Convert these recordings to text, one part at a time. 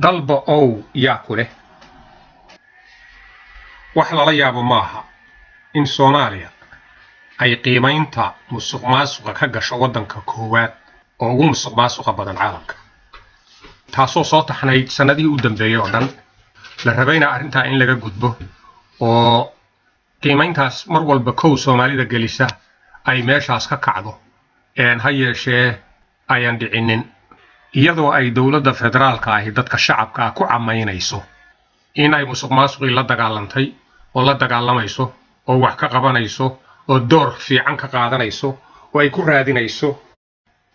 dalba ow yaa ku leh. wax lala yaabo maaha in Soomaaliya ay qiimaynta musuqmaasuqa ka gasho waddanka koowaad oo ugu musuqmaasuqa badan caalamka, taasoo soo taxnayd sanadihii u dambeeyay oo dhan. la rabayna arrintaa in laga gudbo oo qiimayntaas mar walba kow Soomaalida gelisa ay meeshaas ka kacdo, ha yeeshee ayaan dhicinin, iyadoo ay dowladda federaalka ahi dadka shacabka ku camaynayso in ay musuqmaasuqii la dagaalantay oo la dagaalamayso oo wax ka qabanayso oo door fiican ka qaadanayso oo ay ku raadinayso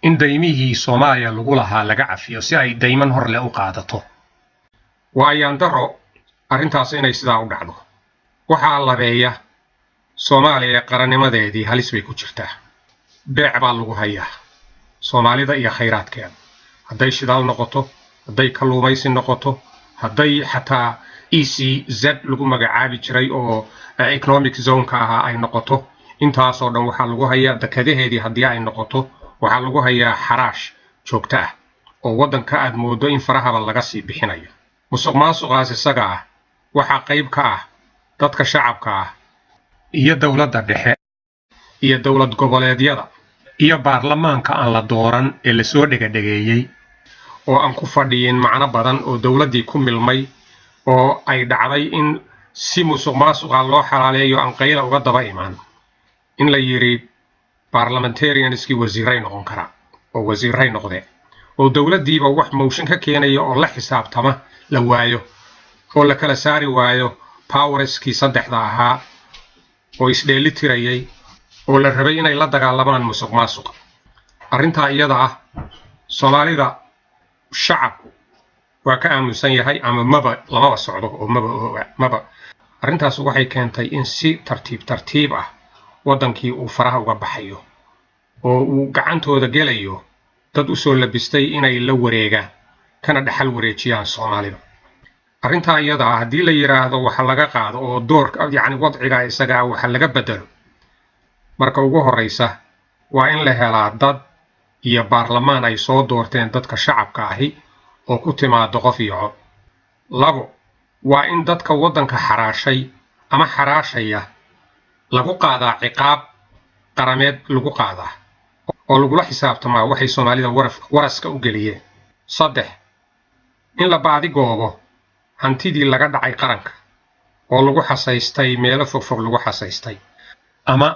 in daymihii Soomaaliya lagu lahaa laga cafiyo si ay dayman hor leh u qaadato. waayaan daro arrintaas inay sidaa u dhacdo. waxaa labeeya Soomaaliya qarannimadeedii halis bay ku jirtaa. beec baa lagu hayaa Soomaalida iyo khayraadkeeda, hadday shidaal noqoto, hadday kalluumaysi noqoto, hadday xataa ECZ lagu magacaabi jiray oo economic zone-ka ahaa ay noqoto. intaasoo dhan waxaa lagu hayaa dekadaheedii. haddii ay noqoto waxaa lagu hayaa xaraash joogto ah oo waddanka aad moodo in farahaba laga sii bixinayo. musuqmaasuqaas isaga ah waxaa qayb ka ah dadka shacabka ah iyo dowladda dhexe iyo dowlad goboleedyada iyo baarlamaanka aan la dooran ee la soo dhegadhegeeyey oo aan ku fadhiyin macno badan oo dowladdii ku milmay oo ay dhacday in si musuqmaasuqa loo xalaaleeyo aan qayla uga daba imaan. in la yiri parliamentarianskii wasiiray noqon kara oo wasiiray noqde oo dowladdiiba wax motion ka keenaya oo la xisaabtama la waayo oo la kala saari waayo powerskii saddexda ahaa oo isdheeli tirayay oo la rabay inay la dagaalamaan musuqmaasuqa. arrintaa iyada ah Soomaalida shacabku waa ka aamusan yahay ama lamaba socdo oo maba. arrintaas waxay keentay in si tartiib ah waddankii uu faraha uga baxayo oo uu gacantooda gelayo dad u soo labistay inay la wareegaan kana dhaxal wareejiyaan Soomaalida. arrintaa iyada ah haddii la yiraahdo waxa laga qaado oo doorka wadciga isaga waxa laga bedelo, marka ugu horeysa waa in la helaa dad iyo baarlamaan ay soo doorteen dadka shacabka ahi oo ku timaado qof iyo cod. labo, waa in dadka waddanka xaraashay ama xaraashaya lagu qaadaa ciqaab qarameed lagu qaadaa oo lagula xisaabtamaa waxay Soomaalida waraska u geliyeen. saddex, in la baadi goobo hantidii laga dhacay qaranka oo lagu xasaystay meelo fogfog lagu xasaystay ama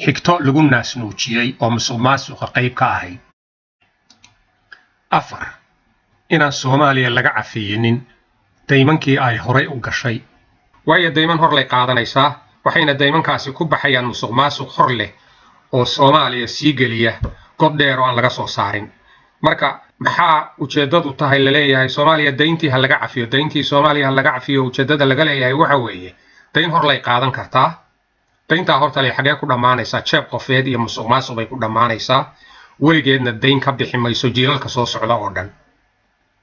xigto lagu naasnuujiyey oo musuqmaasuqa qayb ka ahayd. afar, inaan Soomaaliya laga cafiyinin daymankii ay horey u gashay, waayo dayman hor lay qaadanaysaa waxayna daymankaasi ku baxayaan musuqmaasuq hor leh oo Soomaaliya sii geliya god dheer oo aan laga soo saarin. marka maxaa ujeedadu tahay la leeyahay Soomaaliya dayntii ha laga cafiyo? dayntii Soomaaliya ha laga cafiyo ujeedada laga leeyahay waxa weeye dayn hor lay qaadan kartaa. dayntaa horta lay xagee ku dhammaanaysaa? jeeb qofeed iyo musuqmaasuq bay ku dhammaanaysaa. weligeedna dayn ka bixi mayso jiilalka soo socda oo dhan.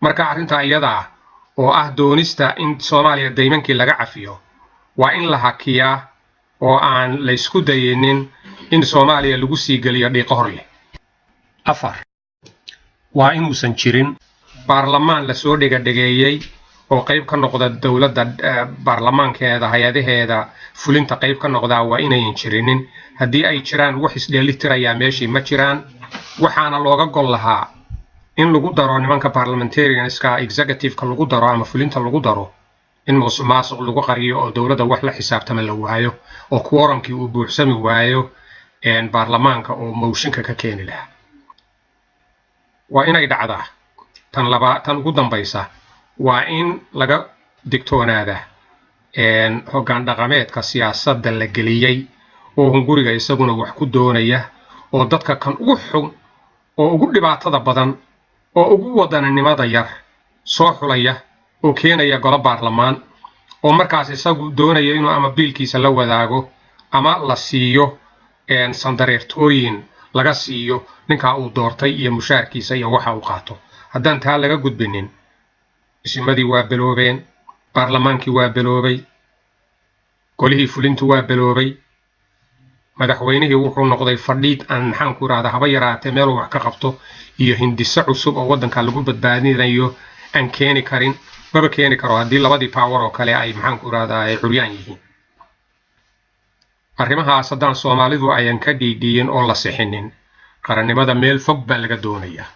marka arrintaa iyada ah oo ah doonista in Soomaaliya daymankii laga cafiyo waa in la hakiyaa oo aan la isku dayinin in Soomaaliya lagu sii geliyo dhiiqo hor leh. afar, waa inuusan jirin baarlamaan la soo dhegadhegeeyey oo qayb ka noqda dowladda baarlamaankeeda hay-adaheeda fulinta qayb ka noqdaa waa inayan jirinin. haddii ay jiraan wax isdheeli tirayaa meeshii ma jiraan. waxaana looga gol lahaa in lagu daro nimanka parliamentarianska executive-ka lagu daro ama fulinta lagu daro in musuqmaasuq lagu qariyo oo dowladda wax la xisaabtama la waayo oo quorumkii uu buuxsami waayo baarlamaanka oo mooshinka ka keeni lahaa. waa inay dhacdaa. tan ugu dambaysa waa in laga digtoonaada hoggaan dhaqameedka siyaasadda la geliyey oo hunguriga isaguna wax ku doonaya oo dadka kan ugu xun oo ugu dhibaatada badan oo ugu wadaninimada yar soo xulaya oo keenaya golo baarlamaan oo markaas isagu doonaya inuu ama biilkiisa la wadaago ama la siiyo sandareertooyin laga siiyo ninka uu doortay iyo mushaarkiisa iyo waxa uu qaato. haddaan taa laga gudbinin isimadii waa beloobeen, baarlamaankii waa beloobay, golihii fulintu waa beloobay, madaxweynihii wuxuu noqday fadhiid aan maxaan ku raada haba yaraatee meel wax ka qabto iyo hindise cusub oo waddanka lagu badbaadinayo aan keeni karin maba keeni karo haddii labadii power oo kale ay maxaan ku irahdaa ay curyaan yihiin arrimahaas haddaan Soomaalidu ayan ka dhiidhiyin oo la sixinin qarannimada meel fog baa laga doonayaa